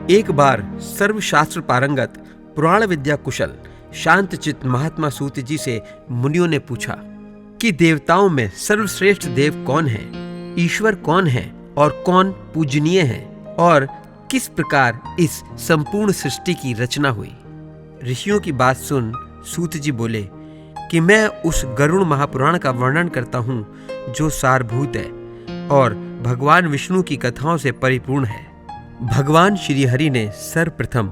एक बार सर्वशास्त्र पारंगत पुराण विद्या कुशल शांतचित्त महात्मा सूत जी से मुनियों ने पूछा कि देवताओं में सर्वश्रेष्ठ देव कौन है, ईश्वर कौन है और कौन पूजनीय है, और किस प्रकार इस संपूर्ण सृष्टि की रचना हुई। ऋषियों की बात सुन सूत जी बोले कि मैं उस गरुड़ महापुराण का वर्णन करता हूँ जो सारभूत है और भगवान विष्णु की कथाओं से परिपूर्ण है। भगवान श्री हरि ने सर्वप्रथम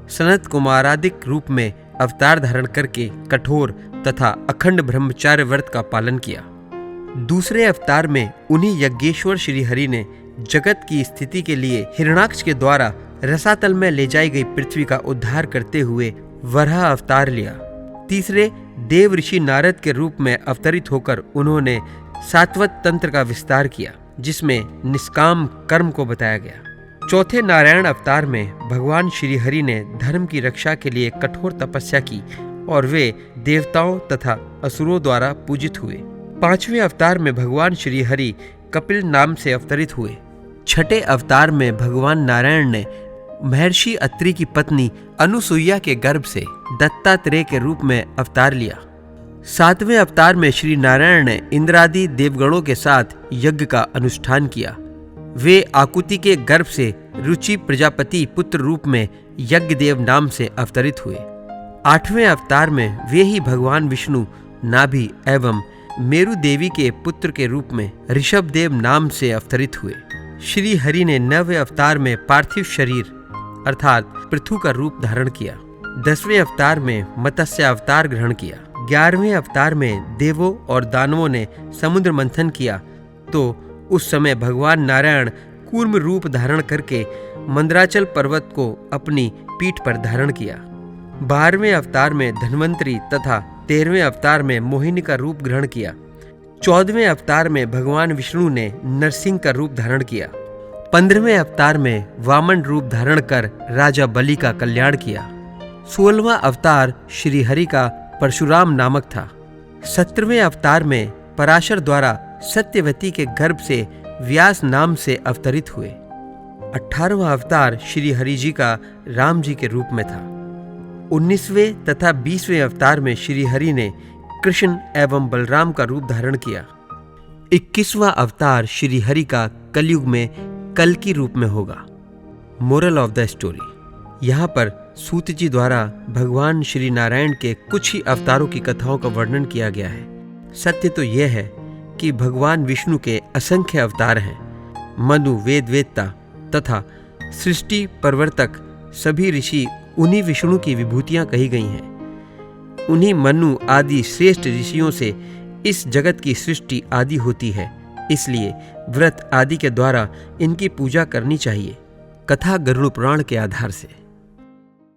सनत कुमारादिक रूप में अवतार धारण करके कठोर तथा अखंड ब्रह्मचार्य व्रत का पालन किया। दूसरे अवतार में उन्हीं यज्ञेश्वर श्री हरि ने जगत की स्थिति के लिए हिरण्याक्ष के द्वारा रसातल में ले जाई गई पृथ्वी का उद्धार करते हुए वराह अवतार लिया। तीसरे देव ऋषि नारद के रूप में अवतरित होकर उन्होंने सात्वत तंत्र का विस्तार किया, जिसमें निष्काम कर्म को बताया गया। चौथे नारायण अवतार में भगवान श्री हरि ने धर्म की रक्षा के लिए कठोर तपस्या की और वे देवताओं तथा असुरों द्वारा पूजित हुए। पांचवें अवतार में भगवान श्री हरि कपिल नाम से अवतरित हुए। छठे अवतार में भगवान नारायण ने महर्षि अत्रि की पत्नी अनुसुईया के गर्भ से दत्तात्रेय के रूप में अवतार लिया। सातवें अवतार में श्री नारायण ने इंद्रादि देवगणों के साथ यज्ञ का अनुष्ठान किया। वे आकुति के गर्भ से रुचि प्रजापति पुत्र रूप में यज्ञदेव नाम से अवतरित हुए। आठवें अवतार में वे ही भगवान विष्णु नाभि एवं मेरु देवी के पुत्र के रूप में ऋषभदेव नाम से अवतरित हुए। श्री हरि ने नवें अवतार में पार्थिव शरीर अर्थात पृथु का रूप धारण किया। 10वें अवतार में मत्स्य अवतार ग्रहण किया। 11वें अवतार में देवों और दानवों ने समुद्र मंथन किया तो उस समय भगवान नारायण कूर्म रूप धारण करके मंदराचल पर्वत को अपनी पीठ पर धारण किया। 12वें अवतार में धन्वंतरी तथा 13वें अवतार में मोहिनी का रूप ग्रहण किया। 14वें अवतार में भगवान विष्णु ने नरसिंह का रूप धारण किया। 15वें अवतार में वामन रूप धारण कर राजा बलि का कल्याण किया। 16वां अवतार श्री हरि का परशुराम नामक था। 17वें अवतार में पराशर द्वारा सत्यवती के गर्भ से व्यास नाम से अवतरित हुए। 18वां अवतार श्री हरि जी का राम जी के रूप में था। 19वें तथा 20वें अवतार में श्री हरि ने कृष्ण एवं बलराम का रूप धारण किया। 21वां अवतार श्री हरि का कलयुग में कल की रूप में होगा। मोरल ऑफ द स्टोरी, यहाँ पर सूत जी द्वारा भगवान श्री नारायण के कुछ ही अवतारों की कथाओं का वर्णन किया गया है। सत्य तो यह है कि भगवान विष्णु के असंख्य अवतार हैं। मनु वेदवेत्ता तथा सृष्टि प्रवर्तक सभी ऋषि उन्हीं विष्णु की विभूतियां कही गई हैं। उन्हीं मनु आदि श्रेष्ठ ऋषियों से इस जगत की सृष्टि आदि होती है, इसलिए व्रत आदि के द्वारा इनकी पूजा करनी चाहिए। कथा गरुड़ पुराण के आधार से।